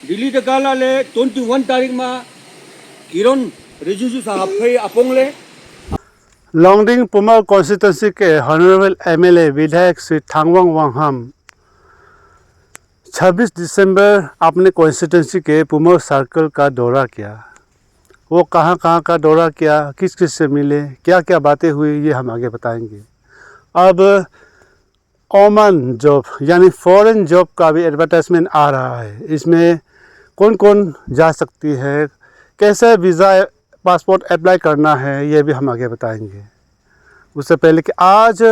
Dili Tegala le 21 tarik ma Kiron Rejuju Sahapai Apongle Longding Pumao constituency के honourable MLA विधायक श्री थांगवांग वांगहम 26 दिसंबर अपने constituency के पुमर circle का दौरा किया। वो कहाँ कहाँ का दौरा किया, किस किस से मिले, क्या क्या बातें हुई, ये हम आगे बताएंगे। अब ओमन जॉब यानी फॉरेन जॉब का भी एडवर्टाइजमेंट आ रहा है। इसमें कौन कौन जा सकती है, कैसे वीज़ा पासपोर्ट अप्लाई करना है, ये भी हम आगे बताएंगे। उससे पहले कि आज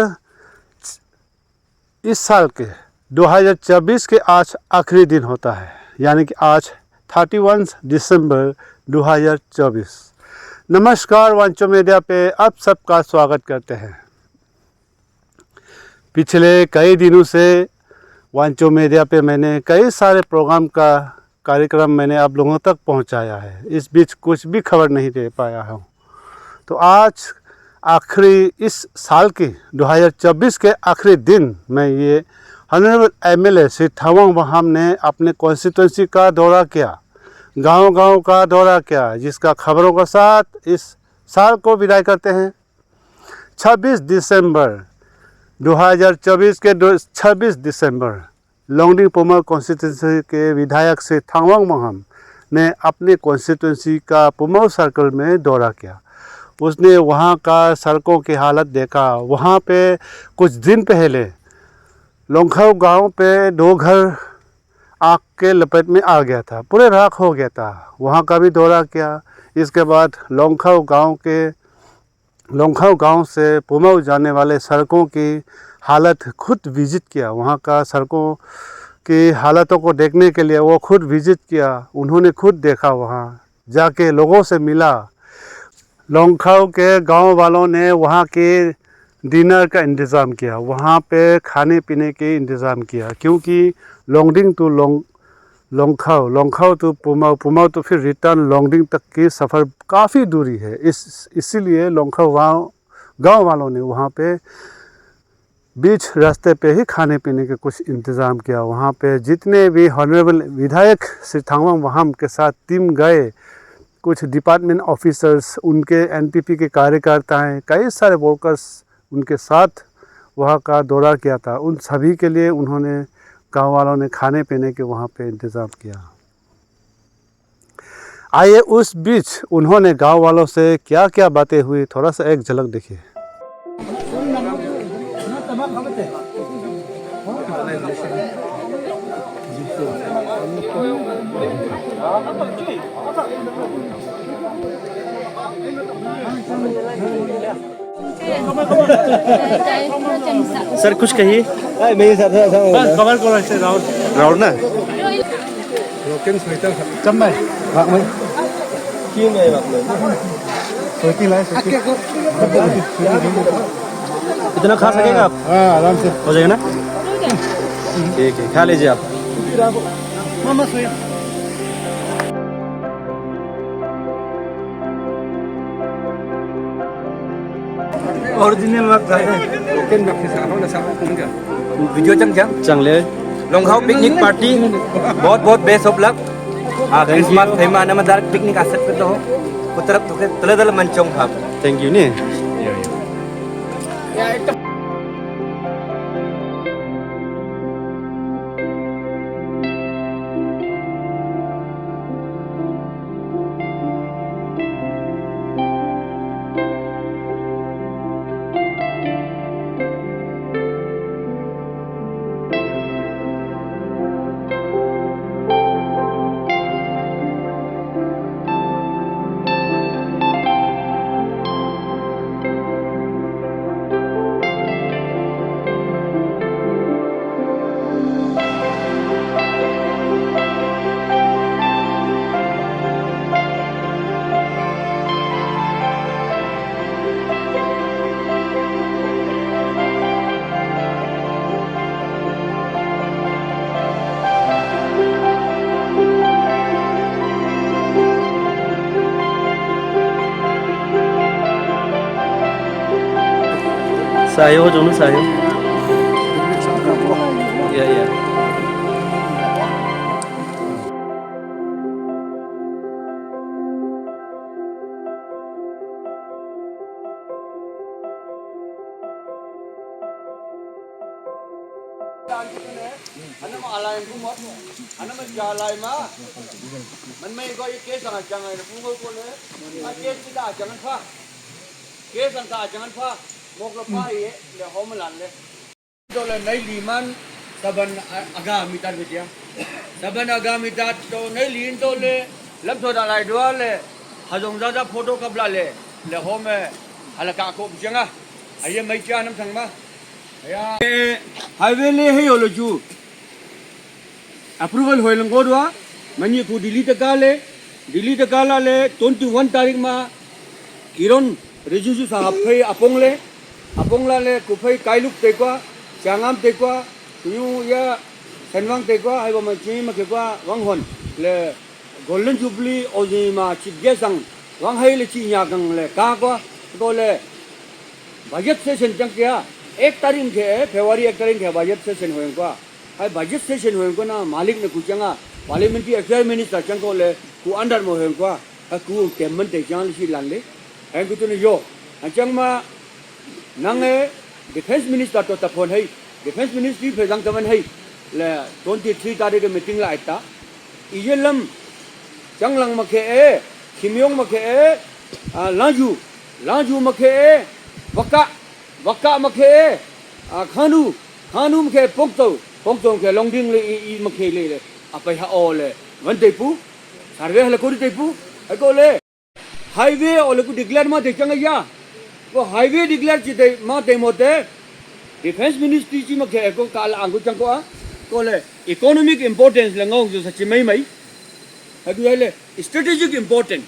इस साल के 2024 के आज आखिरी दिन होता है, यानी कि आज 31 दिसंबर 2024। नमस्कार, वांचो मीडिया पे आप सबका स्वागत करते हैं। पिछले कई दिनों से वांचो मीडिया पे मैंने कई सारे प्रोग्राम का कार्यक्रम मैंने आप लोगों तक पहुंचाया है। इस बीच कुछ भी खबर नहीं दे पाया हूं। तो आज आखिरी इस साल की 2024 के आखिरी दिन में ये हॉनरेबल एमएलए श्री थांगवांग वांगहम ने अपने कॉन्स्टिट्यूंसी का दौरा किया, गांव-गांव का दौरा किया, जिसका खबरों के साथ इस साल को विदाई करते हैं। 26 दिसंबर 2024 के 26 दिसंबर लॉन्गडिंग पुमर कॉन्स्टिट्यूंसी के विधायक से थांगवांग वांगहम ने अपने कॉन्स्टिट्यूंसी का पुमर सर्कल में दौरा किया। उसने वहाँ का सड़कों की हालत देखा। वहाँ पे कुछ दिन पहले लोंगखाव गांव पे 2 घर आग के लपेट में आ गया था, पूरे राख हो गया था। वहाँ का भी दौरा किया। इसके बाद लोंगखाव गांव से पुमर जाने वाले सड़कों की हालत खुद विजिट किया। वहाँ का सड़कों की हालतों को देखने के लिए वो खुद विजिट किया। उन्होंने खुद देखा, वहाँ जाके लोगों से मिला। लोंगखाव के गांव वालों ने वहाँ के डिनर का इंतज़ाम किया, वहाँ पे खाने पीने के इंतज़ाम किया, क्योंकि लॉन्गडिंग टू लोंगखाव टू पुमर तो फिर रिटर्न लॉन्गडिंग तक की सफ़र काफ़ी दूरी है। इसीलिए लोंगखाव गांव वालों ने वहाँ पे बीच रास्ते पे ही खाने पीने के कुछ इंतज़ाम किया। वहाँ पे जितने भी हॉनरेबल विधायक श्री थांगवांग वांगहम के साथ टीम गए, कुछ डिपार्टमेंट ऑफिसर्स, उनके एनपीपी के कार्यकर्ता हैं, कई सारे वर्कर्स उनके साथ वहाँ का दौरा किया था। उन सभी के लिए उन्होंने, गांव वालों ने खाने पीने के वहाँ पे इंतज़ाम किया। आइए उस बीच उन्होंने गांव वालों से क्या क्या बातें हुई, थोड़ा सा एक झलक देखिए। सर कुछ कहिए। कवर करो से राउंड ना चम्मच क्यों नहीं मतलब इतना खा सकेगा आप? हाँ, आराम से हो जाएगा ना? ठीक है, खा लीजिए आप। Original mak saya. Mungkin mak saya apa nak sama pun enggak. Video jang. चांगले Longhao picnic party. बहुत best of luck. Christmas thema nama dar picnic aset पे तो हो. उतरप तो के तले मंचों भाग. थैंक यू ने सायो हो जोनो सायो या งกูหมดอันนั้นมันจะอะไรมามันไม่ก็เกสังจังไงนะกูก็เลยเกสที่ได้จังนั้นฟ้าเกสังตาจังนั้นฟ้ามกละฟ้าเอ๋เดี๋ยวเขามาหลันเลยโดนเลยในลีมันตะบันอากามิตาเดียตะบันอากามิตาโดนในลีนโดนเลยลับโซดาไลด้วยเลยหาจงจะโฟโต้กับลาเลยเดี๋ยวเขามาฮัลโหลกาโคบจังอ่ะไอ้ยังไม่จ้าน้ำทั้งมาไฮเวย์เลยให้โอโลจู approval होय लंगो दुआ मनी को दिल्ली तक ले 21 तारीख मा किरण रेजुजु साहब फै अपोंगला ले कुफै काइलुक तेक्वा चांगाम तेक्वा यु या सनवांग तेक्वा हाइबो म चिम केक्वा वांगहन ले गोल्डन जुबली ओजी मा चिगे संग वांग हाइ ले ची nya गंग ले का को तो ले बजट सेशन चंग क्या 1 तारीख के फरवरी 1 तारीख के बजट सेशन होय को हाय बजट सेशन होय को ना मालिक ने कुचंगा पार्लियामेंट्री अफेयर मिनिस्टर चंग को ले ku andar mo hen kwa ku kemen te jang si lan le ai ku tu ne yo chang ma nang e defense minister to ta phone hai defense ministry phe jang taman hai le 23 tarikh ke meeting la aita i ye lam chang lang ma khe e khimyong ma khe e laju ma khe e waka ma khe e khanu ma khe pokto ke longding le i ma khe le apai ha o le wan te pu सर्वे हले कोरी तेपु एको ले highway ओले को declare मा देखंगा या वो highway declare चिते मा तेमोते defence ministry ची मखे एको काल आंगु चंको आ को ले इकोनॉमिक इंपोर्टेंस लंगो जो सच्ची मई हदु ले स्ट्रेटेजिक इंपोर्टेंट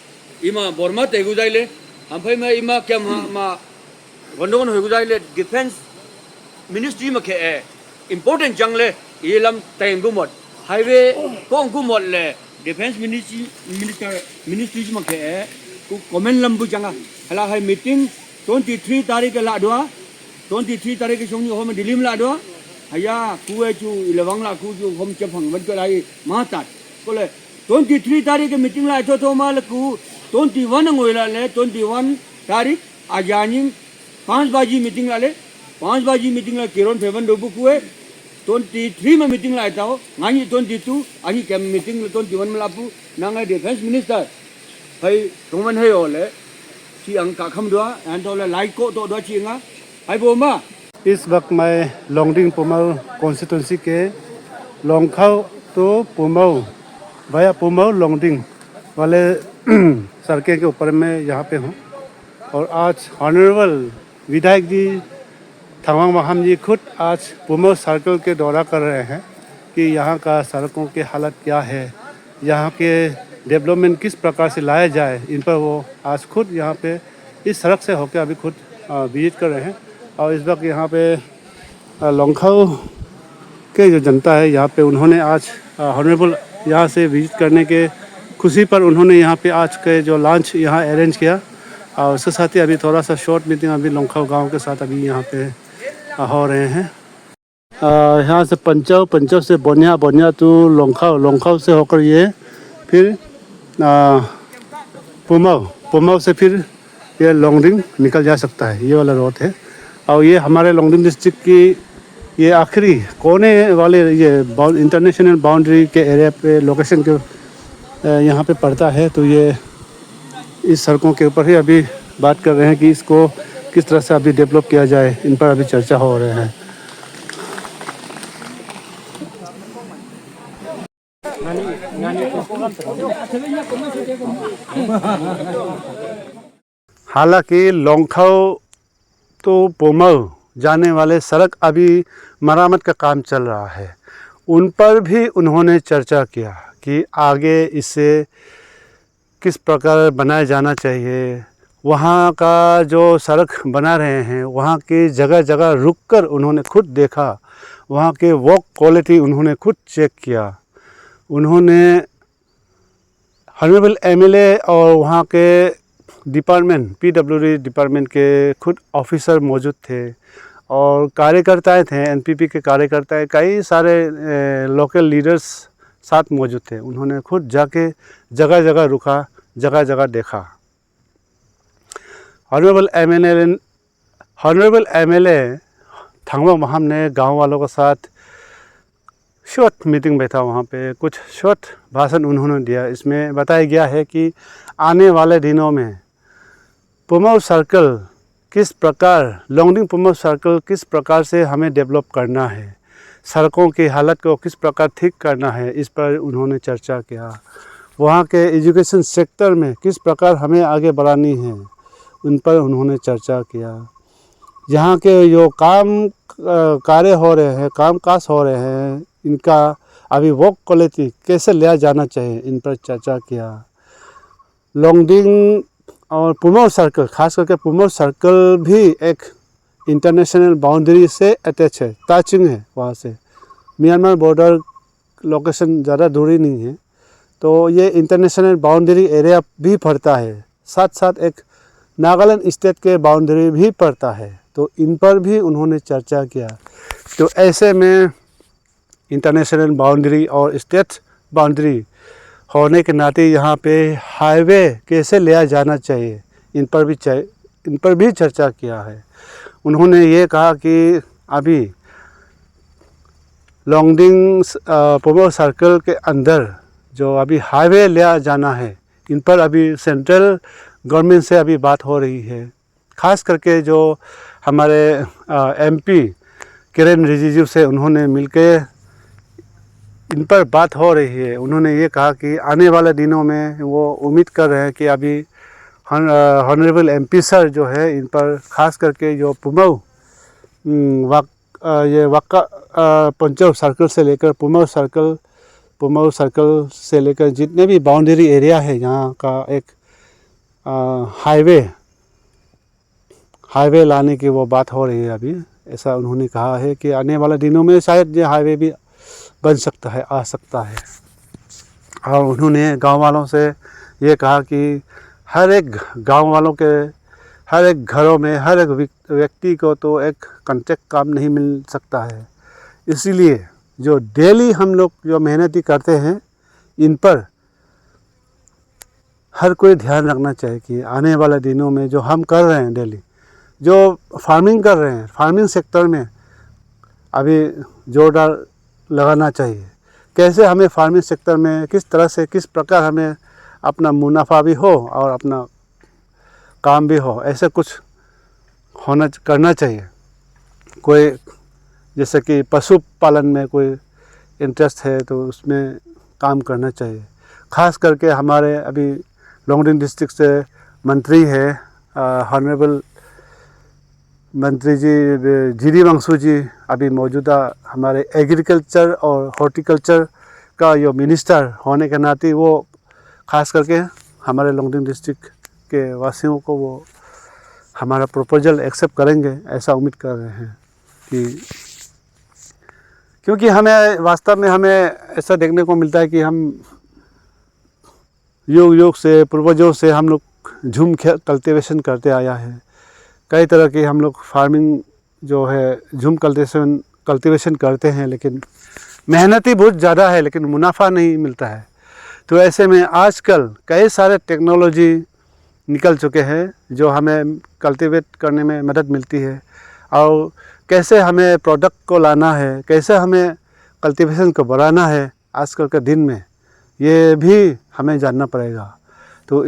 इमा बोरमा तेगु जाइले हम फै मा इमा क्या मा वंदोन होगु जाइले डिफेंस मिनिस्ट्री मखे इंपोर्टेंट जंगले इलम तेंगु मोड हाईवे कोंगु मोड ले डिफेंस मिनिस्ट्री में के को कमेंट लंबू चंगा हला है मीटिंग 23 तारीख के लाडवा 23 तारीख के सोनी होम दिल्ली में लाडवा हया कुए चू इलवंग ला कु जो होम चफंग मन के लाई माता बोले 23 तारीख के मीटिंग ला तो माल कु 21 ngoila ले 21 तारीख आजानी 5 बजे मीटिंग ला ले 5 बजे मीटिंग ला किरण फेवन डोबु कुए 23 में मीटिंग लाया था गानी 22 आही के मीटिंग 21 में लापू नांगे डिफेंस मिनिस्टर भाई रोमन है ओले ची अंका खम दुआ एंड ओले लाइक को तो दुआ चींगा हाय बोमा इस वक्त मैं लोंगडिंग पुमाऊ कॉन्स्टिट्यूंसी के लोंगखाव तो पुमाऊ भैया पुमाऊ लोंगडिंग वाले सड़कें के ऊपर मैं यहाँ पे हूँ और आज ऑनरेबल विधायक जी थांगवांग महाम जी खुद आज पुमाऊ सर्कल के दौरा कर रहे हैं कि यहाँ का सड़कों की हालत क्या है, यहाँ के डेवलपमेंट किस प्रकार से लाया जाए, इन पर वो आज खुद यहाँ पे इस सड़क से होकर अभी खुद विजिट कर रहे हैं। और इस वक्त यहाँ पे लोंगखाव के जो जनता है यहाँ पे उन्होंने आज ऑनरेबल यहाँ से विजिट करने के खुशी पर उन्होंने यहाँ पे आज के जो लंच यहाँ अरेंज किया और उसके साथ ही अभी थोड़ा सा शॉर्ट मीटिंग अभी लोंगखाव गाँव के साथ अभी यहाँ पे हो रहे हैं। यहाँ से पंचाव से बोनिया तो लोंगखाव से होकर ये फिर पुमाऊ से फिर ये लोंगडिंग निकल जा सकता है, ये वाला रोड है। और ये हमारे लोंगडिंग डिस्ट्रिक्ट की ये आखिरी कोने वाले ये इंटरनेशनल बाउंड्री के एरिया पे लोकेशन के यहाँ पे पड़ता है। तो ये इस सड़कों के ऊपर ही अभी बात कर रहे हैं कि इसको किस तरह से अभी डेवलप किया जाए, इन पर अभी चर्चा हो रहे हैं। हालांकि लोंगखाव तो पुमाऊ जाने वाले सड़क अभी मरम्मत का काम चल रहा है, उन पर भी उन्होंने चर्चा किया कि आगे इससे किस प्रकार बनाया जाना चाहिए। वहाँ का जो सड़क बना रहे हैं वहाँ की जगह जगह रुककर उन्होंने खुद देखा, वहाँ के वर्क क्वालिटी उन्होंने खुद चेक किया। उन्होंने ऑनरेबल एमएलए और वहाँ के डिपार्टमेंट पीडब्ल्यूडी डिपार्टमेंट के खुद ऑफिसर मौजूद थे और कार्यकर्ताएं थे, एनपीपी के कार्यकर्ताएं, कई सारे लोकल लीडर्स साथ मौजूद थे। उन्होंने खुद जाके जगह जगह रुका, जगह जगह देखा। ऑनरेबल एमएलए थांगवांग महाम ने गांव वालों के साथ शॉर्ट मीटिंग बैठा वहाँ पे, कुछ शॉर्ट भाषण उन्होंने दिया। इसमें बताया गया है कि आने वाले दिनों में पुमो सर्कल किस प्रकार, लॉन्गडिंग पुमो सर्कल किस प्रकार से हमें डेवलप करना है, सड़कों की हालत को किस प्रकार ठीक करना है, इस पर उन्होंने चर्चा किया। वहाँ के एजुकेशन सेक्टर में किस प्रकार हमें आगे बढ़ानी है, उन पर उन्होंने चर्चा किया। यहाँ के जो कार्य हो रहे हैं, काम काज हो रहे हैं, इनका अभी वर्क क्वालिटी कैसे लिया जाना चाहिए, इन पर चर्चा किया। लॉन्गडिंग और पुमो सर्कल, खास करके पुमो सर्कल भी एक इंटरनेशनल बाउंड्री से अटैच है, टचिंग है वहाँ से। म्यांमार बॉर्डर लोकेशन ज़्यादा दूरी नहीं है, तो ये इंटरनेशनल बाउंड्री एरिया भी पड़ता है, साथ साथ एक नागालैंड स्टेट के बाउंड्री भी पड़ता है। तो इन पर भी उन्होंने चर्चा किया। तो ऐसे में इंटरनेशनल बाउंड्री और स्टेट बाउंड्री होने के नाते यहाँ पे हाईवे कैसे लिया जाना चाहिए, इन पर भी चर्चा किया है। उन्होंने ये कहा कि अभी लॉन्गडिंग पुमो सर्कल के अंदर जो अभी हाईवे लिया जाना है, इन पर अभी सेंट्रल गवर्नमेंट से अभी बात हो रही है। खास करके जो हमारे एमपी किरेन रिजिजू से उन्होंने मिलके इन पर बात हो रही है। उन्होंने ये कहा कि आने वाले दिनों में वो उम्मीद कर रहे हैं कि अभी ऑनरेबल एमपी सर जो है, इन पर खास करके जो पुमो वाक्का पंचो सर्कल से लेकर पुमो सर्कल से लेकर जितने भी बाउंड्री एरिया है यहाँ का, एक हाईवे लाने की वो बात हो रही है अभी। ऐसा उन्होंने कहा है कि आने वाले दिनों में शायद ये हाईवे भी बन सकता है, आ सकता है। और उन्होंने गांव वालों से ये कहा कि हर एक गांव वालों के हर एक घरों में हर एक व्यक्ति को तो एक कॉन्ट्रैक्ट काम नहीं मिल सकता है। इसीलिए जो डेली हम लोग जो मेहनती करते हैं, इन पर हर कोई ध्यान रखना चाहिए कि आने वाले दिनों में जो हम कर रहे हैं, डेली जो फार्मिंग कर रहे हैं, फार्मिंग सेक्टर में अभी जोरदार लगाना चाहिए। कैसे हमें फार्मिंग सेक्टर में किस तरह से, किस प्रकार हमें अपना मुनाफा भी हो और अपना काम भी हो, ऐसे कुछ करना चाहिए। कोई जैसे कि पशुपालन में कोई इंटरेस्ट है तो उसमें काम करना चाहिए। खास करके हमारे अभी लॉन्गडिंग डिस्ट्रिक्ट से मंत्री है, ऑनरेबल मंत्री जी जीडी वांगसू जी, अभी मौजूदा हमारे एग्रीकल्चर और हॉर्टिकल्चर का जो मिनिस्टर होने के नाते वो खास करके हमारे लॉन्गडिंग डिस्ट्रिक्ट के वासियों को वो हमारा प्रपोजल एक्सेप्ट करेंगे, ऐसा उम्मीद कर रहे हैं। कि क्योंकि हमें वास्तव में हमें ऐसा देखने को मिलता है कि हम युग से, पूर्वजों से हम लोग झूम कल्टीवेशन करते आया है। कई तरह की हम लोग फार्मिंग जो है झूम कल्टीवेशन करते हैं, लेकिन मेहनती बहुत ज़्यादा है, लेकिन मुनाफा नहीं मिलता है। तो ऐसे में आजकल कई सारे टेक्नोलॉजी निकल चुके हैं जो हमें कल्टीवेट करने में मदद मिलती है, और कैसे हमें प्रोडक्ट को लाना है, कैसे हमें कल्टीवेशन को बढ़ाना है आजकल के दिन में, ये भी हमें जानना पड़ेगा। तो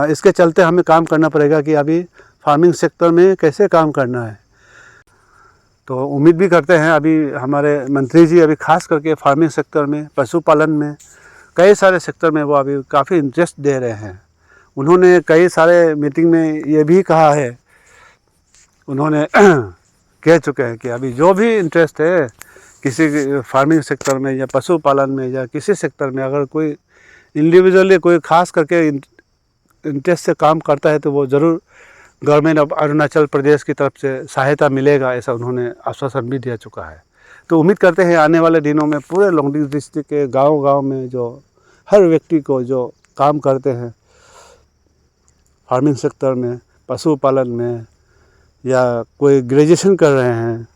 इसके चलते हमें काम करना पड़ेगा कि अभी फार्मिंग सेक्टर में कैसे काम करना है। तो उम्मीद भी करते हैं अभी हमारे मंत्री जी अभी खास करके फार्मिंग सेक्टर में, पशुपालन में, कई सारे सेक्टर में वो अभी काफ़ी इंटरेस्ट दे रहे हैं। उन्होंने कई सारे मीटिंग में ये भी कहा है, उन्होंने कह चुके हैं कि अभी जो भी इंटरेस्ट है किसी फार्मिंग सेक्टर में या पशुपालन में या किसी सेक्टर में, अगर कोई इंडिविजुअली कोई खास करके इंटरेस्ट से काम करता है तो वो ज़रूर गवर्नमेंट ऑफ अरुणाचल प्रदेश की तरफ से सहायता मिलेगा, ऐसा उन्होंने आश्वासन भी दिया चुका है। तो उम्मीद करते हैं आने वाले दिनों में पूरे लॉन्गडिंग डिस्ट्रिक्ट के गांव-गांव में जो हर व्यक्ति को जो काम करते हैं फार्मिंग सेक्टर में, पशुपालन में, या कोई ग्रेजुएशन कर रहे हैं,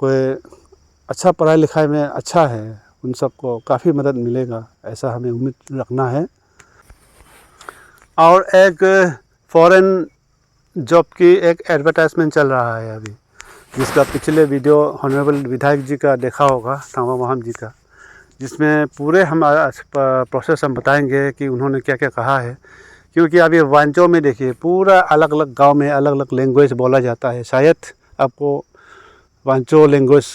कोई अच्छा पढ़ाई लिखाई में अच्छा है, उन सबको काफ़ी मदद मिलेगा, ऐसा हमें उम्मीद रखना है। और एक फॉरेन जॉब की एक एडवर्टाइजमेंट चल रहा है अभी जिसका पिछले वीडियो ऑनरेबल विधायक जी का देखा होगा, थांगवांग वहाम जी का, जिसमें पूरे हम प्रोसेस हम बताएंगे कि उन्होंने क्या क्या कहा है। क्योंकि अभी वांचो में देखिए पूरा अलग अलग गांव में अलग अलग लैंग्वेज बोला जाता है। शायद आपको वांचो लैंग्वेज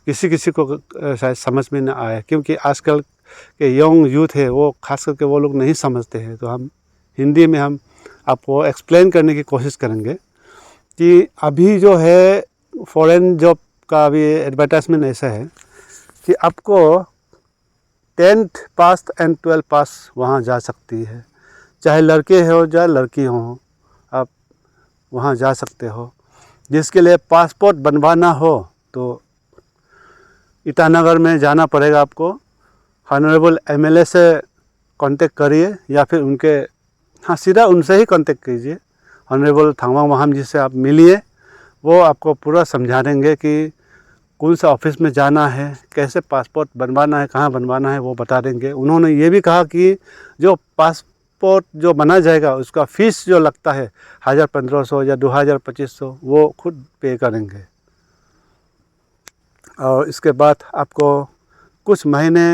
किसी किसी को शायद समझ में न आए, क्योंकि आजकल के यंग यूथ है वो खास करके वो लोग नहीं समझते हैं। तो हम हिंदी में हम आपको एक्सप्लेन करने की कोशिश करेंगे कि अभी जो है फॉरेन जॉब का अभी एडवर्टाइजमेंट ऐसा है कि आपको 10th पास एंड 12th पास वहाँ जा सकती है, चाहे लड़के हो चाहे लड़की हो, आप वहाँ जा सकते हो। जिसके लिए पासपोर्ट बनवाना हो तो ईटानगर में जाना पड़ेगा आपको। ऑनरेबल एमएलए से कांटेक्ट करिए या फिर उनके सीधा उनसे ही कांटेक्ट कीजिए। ऑनरेबल थांगवांग वहाम जी से आप मिलिए, वो आपको पूरा समझा देंगे कि कौन सा ऑफिस में जाना है, कैसे पासपोर्ट बनवाना है, कहाँ बनवाना है, वो बता देंगे। उन्होंने ये भी कहा कि जो पासपोर्ट जो बना जाएगा उसका फ़ीस जो लगता है 1500 या 2500 वो खुद पे करेंगे। और इसके बाद आपको कुछ महीने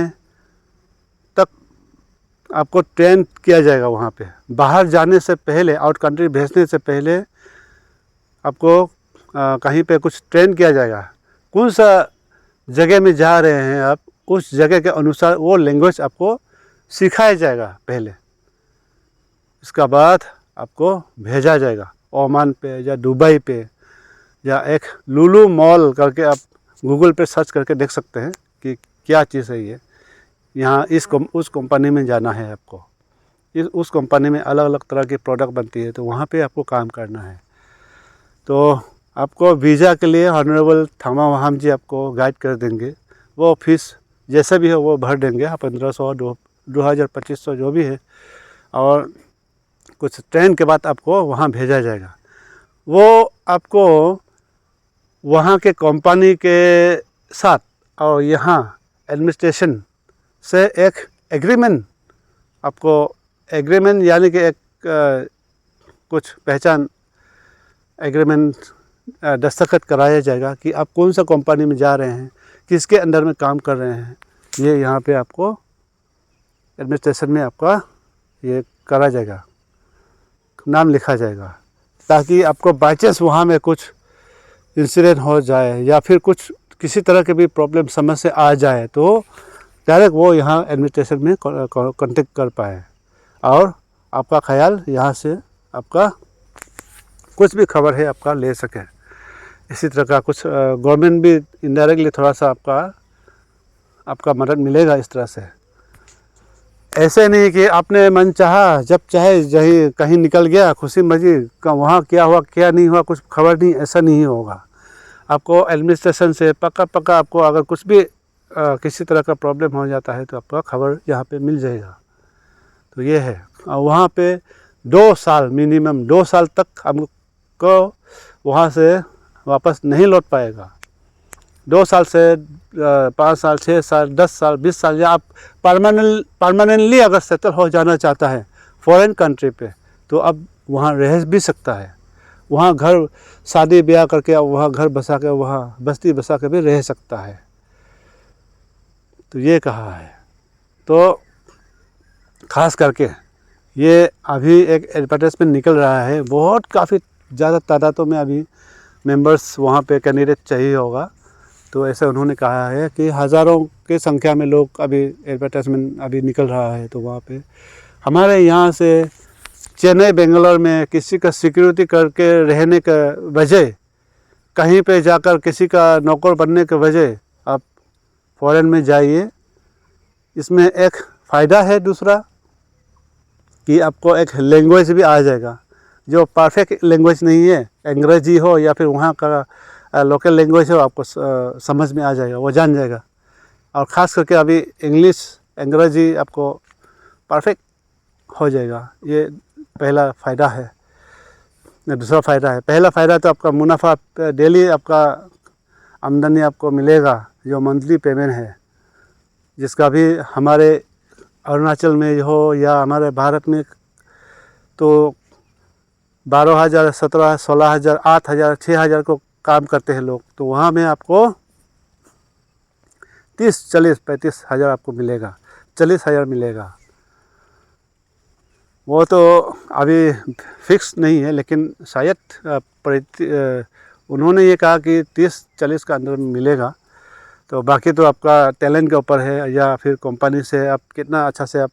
तक आपको ट्रेन किया जाएगा वहाँ पे। बाहर जाने से पहले, आउट कंट्री भेजने से पहले आपको कहीं पे कुछ ट्रेन किया जाएगा। कौन सा जगह में जा रहे हैं आप, उस जगह के अनुसार वो लैंग्वेज आपको सिखाया जाएगा पहले। इसका बाद आपको भेजा जाएगा ओमान पे या दुबई पे, या एक लुलु मॉल करके आप गूगल पे सर्च करके देख सकते हैं कि क्या चीज़ है ये। यहाँ उस कंपनी में जाना है आपको। उस कंपनी में अलग अलग तरह की प्रोडक्ट बनती है, तो वहाँ पे आपको काम करना है। तो आपको वीज़ा के लिए ऑनरेबल थांगवांग वहाम जी आपको गाइड कर देंगे। वो फीस जैसे भी है वो भर देंगे, 1500 2200 जो भी है। और कुछ ट्रेन के बाद आपको वहाँ भेजा जाएगा। वो आपको वहाँ के कंपनी के साथ और यहाँ एडमिनिस्ट्रेशन से एक एग्रीमेंट, आपको एग्रीमेंट यानी कि एक कुछ पहचान एग्रीमेंट दस्तखत कराया जाएगा कि आप कौन सा कंपनी में जा रहे हैं, किसके अंडर में काम कर रहे हैं। ये यहाँ पे आपको एडमिनिस्ट्रेशन में आपका ये करा जाएगा, नाम लिखा जाएगा, ताकि आपको बाई चांस वहाँ में कुछ इंसिडेंट हो जाए या फिर कुछ किसी तरह के भी प्रॉब्लम समस्या आ जाए तो डायरेक्ट वो यहाँ एडमिनिस्ट्रेशन में कांटेक्ट कर पाए और आपका ख्याल यहाँ से आपका कुछ भी खबर है आपका ले सके। इसी तरह का कुछ गवर्नमेंट भी इनडायरेक्टली थोड़ा सा आपका मदद मिलेगा इस तरह से। ऐसे नहीं कि आपने मन चाहा जब चाहे जहीं कहीं निकल गया खुशी मर्जी का, वहाँ क्या हुआ क्या नहीं हुआ कुछ खबर नहीं, ऐसा नहीं होगा। आपको एडमिनिस्ट्रेशन से पक्का आपको अगर कुछ भी किसी तरह का प्रॉब्लम हो जाता है तो आपका खबर यहाँ पे मिल जाएगा। तो ये है। और वहाँ पे 2 साल मिनिमम 2 साल तक हमको वहाँ से वापस नहीं लौट पाएगा। 2 साल से 5 साल 6 साल 10 साल 20 साल, या आप परमानेंटली अगर सेटल हो जाना चाहता है फॉरेन कंट्री पे तो अब वहाँ रह भी सकता है। वहाँ घर शादी ब्याह करके वहाँ घर बसा के वहाँ बस्ती बसा के भी रह सकता है। तो ये कहा है। तो ख़ास करके ये अभी एक एडवर्टाइजमेंट निकल रहा है, बहुत काफ़ी ज़्यादा तादादों में अभी मेंबर्स वहाँ पे कैंडिडेट चाहिए होगा। तो ऐसा उन्होंने कहा है कि हज़ारों के संख्या में लोग अभी एडवर्टाइजमेंट अभी निकल रहा है। तो वहाँ पे हमारे यहाँ से चेन्नई बेंगलोर में किसी का सिक्योरिटी करके रहने का वजह, कहीं पे जाकर किसी का नौकर बनने के वजह आप फॉरेन में जाइए। इसमें एक फ़ायदा है दूसरा कि आपको एक लैंग्वेज भी आ जाएगा, जो परफेक्ट लैंग्वेज नहीं है, अंग्रेजी हो या फिर वहाँ का लोकल लैंग्वेज हो, आपको समझ में आ जाएगा, वो जान जाएगा। और ख़ास करके अभी इंग्लिश अंग्रेजी आपको परफेक्ट हो जाएगा। ये पहला फ़ायदा है। दूसरा फ़ायदा है, पहला फ़ायदा तो आपका मुनाफा, डेली आपका आमदनी आपको मिलेगा जो मंथली पेमेंट है, जिसका भी हमारे अरुणाचल में हो या हमारे भारत में तो 12,000 17,000 16,000 8,000 6,000 को काम करते हैं लोग, तो वहाँ में आपको 30, 40, 35 हज़ार आपको मिलेगा, 40,000 मिलेगा। वो तो अभी फिक्स नहीं है, लेकिन शायद उन्होंने ये कहा कि 30-40 का अंदर में मिलेगा। तो बाकी तो आपका टैलेंट के ऊपर है, या फिर कंपनी से आप कितना अच्छा से आप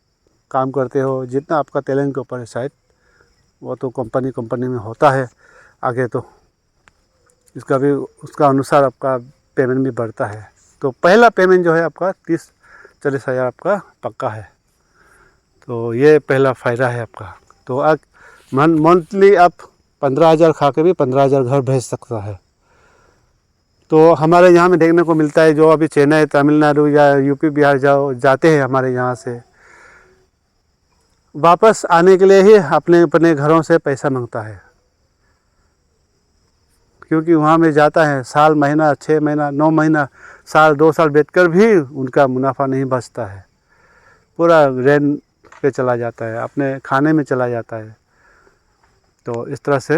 काम करते हो, जितना आपका टैलेंट के ऊपर है शायद, वो तो कंपनी में होता है आगे। तो इसका भी उसका अनुसार आपका पेमेंट भी बढ़ता है। तो पहला पेमेंट जो है आपका 30-40 हज़ार आपका पक्का है। तो ये पहला फ़ायदा है आपका। तो अब मंथली आप 15,000 खा के भी 15,000 घर भेज सकता है। तो हमारे यहाँ में देखने को मिलता है, जो अभी चेन्नई, तमिलनाडु या यूपी, बिहार जाते हैं हमारे यहाँ से, वापस आने के लिए ही अपने अपने घरों से पैसा मांगता है। क्योंकि वहाँ में जाता है, साल, महीना, 6 महीना, 9 महीना, साल, 2 साल बैठकर भी उनका मुनाफा नहीं बचता है। पूरा रेंट पे चला जाता है, अपने खाने में चला जाता है। तो इस तरह से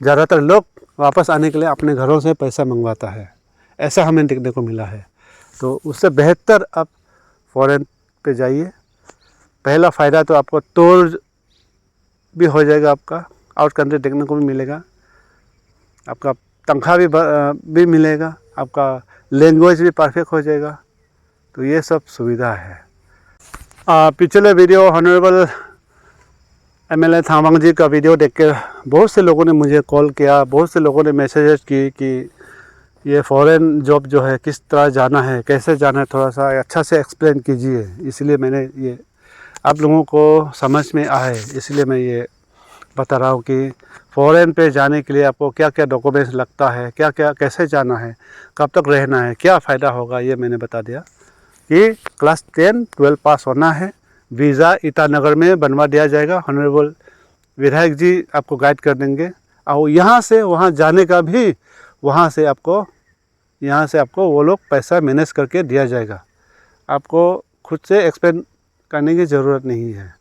ज़्यादातर लोग वापस आने के लिए अपने घरों से पैसा मंगवाता है, ऐसा हमें देखने को मिला है। तो उससे बेहतर आप फॉरेन पे जाइए। पहला फ़ायदा तो आपको टूर भी हो जाएगा, आपका आउट कंट्री देखने को भी मिलेगा, आपका तनख्वाह भी मिलेगा, आपका लैंग्वेज भी परफेक्ट हो जाएगा। तो ये सब सुविधा है। पिछले वीडियो ऑनरेबल MLA थावांग जी का वीडियो देख के बहुत से लोगों ने मुझे कॉल किया, बहुत से लोगों ने मैसेजेस की कि ये फॉरेन जॉब जो है किस तरह जाना है, कैसे जाना है, थोड़ा सा अच्छा से एक्सप्लेन कीजिए। इसलिए मैंने ये आप लोगों को समझ में आए, इसलिए मैं ये बता रहा हूँ कि फ़ॉरेन पे जाने के लिए आपको क्या क्या डॉक्यूमेंट्स लगता है, क्या क्या कैसे जाना है, कब तक रहना है, क्या फ़ायदा होगा, ये मैंने बता दिया। कि क्लास 10, 12 पास होना है, वीज़ा ईटानगर में बनवा दिया जाएगा, ऑनरेबल विधायक जी आपको गाइड कर देंगे। और यहाँ से वहाँ जाने का भी यहाँ से आपको वो लोग पैसा मैनेज करके दिया जाएगा, आपको खुद से एक्सपेंड करने की ज़रूरत नहीं है।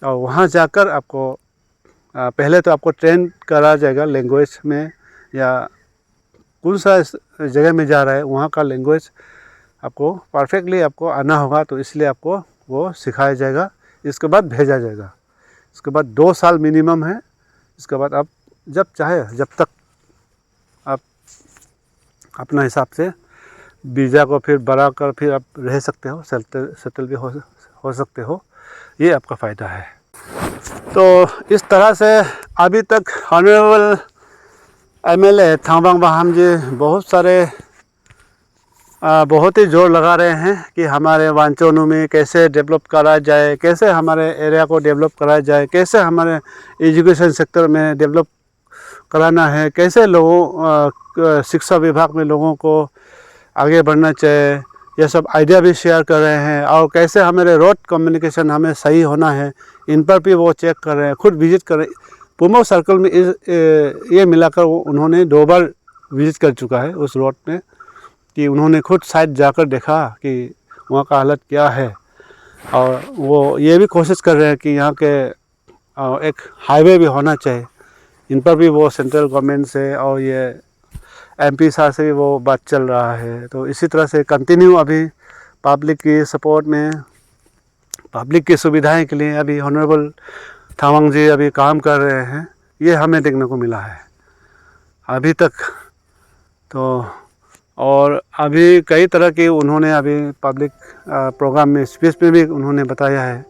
और वहाँ जाकर आपको पहले तो आपको ट्रेन करा जाएगा लैंग्वेज में, या कौन सा जगह में जा रहा है वहाँ का लैंग्वेज आपको परफेक्टली आपको आना होगा। तो इसलिए आपको वो सिखाया जाएगा, इसके बाद भेजा जाएगा। इसके बाद 2 साल मिनिमम है। इसके बाद आप जब चाहे जब तक आप अपना हिसाब से वीज़ा को फिर बढ़ा कर फिर आप रह सकते हो, सेटल भी हो सकते हो। ये आपका फ़ायदा है। तो इस तरह से अभी तक ऑनरेबल MLA थावांग बाहाम जी बहुत ही जोर लगा रहे हैं कि हमारे वांचोनू में कैसे डेवलप करा जाए, कैसे हमारे एरिया को डेवलप करा जाए, कैसे हमारे एजुकेशन सेक्टर में डेवलप कराना है, कैसे लोगों शिक्षा विभाग में लोगों को आगे बढ़ना चाहिए, ये सब आइडिया भी शेयर कर रहे हैं। और कैसे हमारे रोड कम्युनिकेशन हमें सही होना है, इन पर भी वो चेक कर रहे हैं, खुद विजिट कर रहे हैं। पुमो सर्कल में ये मिलाकर उन्होंने 2 बार विजिट कर चुका है उस रोड में, कि उन्होंने खुद साइड जाकर देखा कि वहाँ का हालत क्या है। और वो ये भी कोशिश कर रहे हैं कि यहाँ के एक हाईवे भी होना चाहिए। इन पर भी वो सेंट्रल गवर्नमेंट से और ये MP साहब से भी वो बात चल रहा है। तो इसी तरह से कंटिन्यू अभी पब्लिक की सपोर्ट में, पब्लिक की सुविधाएं के लिए अभी ऑनरेबल थावांग जी अभी काम कर रहे हैं। ये हमें देखने को मिला है अभी तक। तो और अभी कई तरह के उन्होंने अभी पब्लिक प्रोग्राम में, स्पीच में भी उन्होंने बताया है,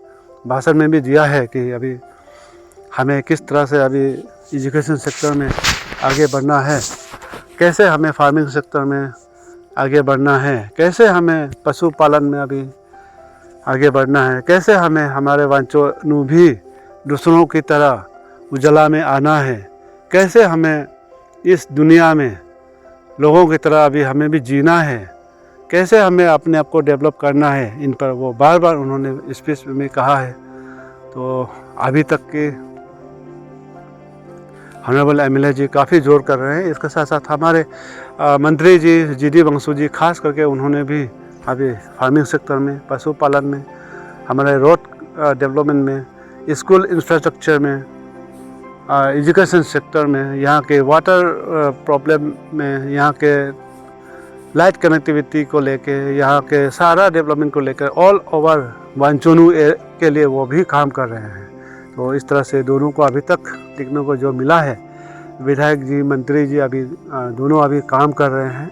भाषण में भी दिया है कि अभी हमें किस तरह से अभी एजुकेशन सेक्टर में आगे बढ़ना है, कैसे हमें फार्मिंग सेक्टर में आगे बढ़ना है, कैसे हमें पशुपालन में अभी आगे बढ़ना है, कैसे हमें हमारे वांचोनू भी दूसरों की तरह उजाला में आना है, कैसे हमें इस दुनिया में लोगों की तरह अभी हमें भी जीना है, कैसे हमें अपने आप को डेवलप करना है। इन पर वो बार बार उन्होंने स्पीच में कहा है। तो अभी तक के ऑनरेबल MLA जी काफ़ी जोर कर रहे हैं। इसके साथ साथ हमारे मंत्री जी GD बंसू जी खास करके उन्होंने भी अभी फार्मिंग सेक्टर में, पशुपालन में, हमारे रोड डेवलपमेंट में, स्कूल इंफ्रास्ट्रक्चर में एजुकेशन सेक्टर में, यहाँ के वाटर प्रॉब्लम में, यहाँ के लाइट कनेक्टिविटी को लेके, यहाँ के सारा डेवलपमेंट को लेकर ऑल ओवर वांचुनु के लिए वो भी काम कर रहे हैं। तो इस तरह से दोनों को अभी तक देखने को जो मिला है, विधायक जी, मंत्री जी अभी दोनों अभी काम कर रहे हैं।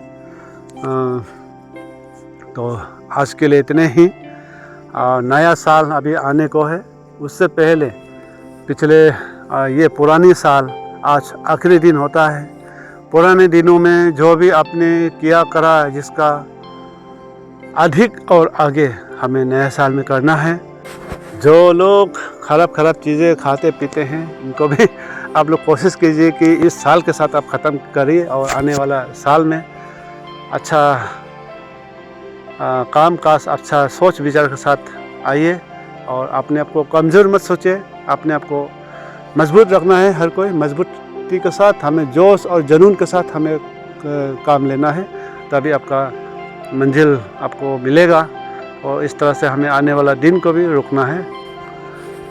तो आज के लिए इतने ही। नया साल अभी आने को है, उससे पहले पिछले ये पुरानी साल आज आखिरी दिन होता है। पुराने दिनों में जो भी आपने किया करा है, जिसका अधिक और आगे हमें नए साल में करना है। जो लोग ख़राब चीज़ें खाते पीते हैं, इनको भी आप लोग कोशिश कीजिए कि इस साल के साथ आप ख़त्म करिए और आने वाला साल में अच्छा काम काज, अच्छा सोच विचार के साथ आइए और अपने आप को कमज़ोर मत सोचिए, अपने आप को मजबूत रखना है। हर कोई मजबूती के साथ, हमें जोश और जुनून के साथ हमें काम लेना है, तभी आपका मंजिल आपको मिलेगा। और इस तरह से हमें आने वाला दिन को भी रोकना है।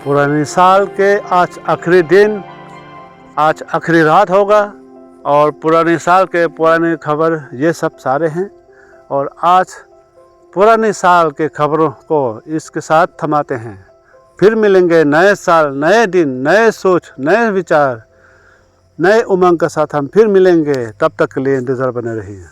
पुराने साल के आज आखिरी दिन, आज आखिरी रात होगा और पुराने साल के पुराने खबर ये सब सारे हैं। और आज पुराने साल के खबरों को इसके साथ थमाते हैं। फिर मिलेंगे नए साल, नए दिन, नए सोच, नए विचार, नए उमंग के साथ हम फिर मिलेंगे। तब तक के लिए इंतज़ार बने रहिए।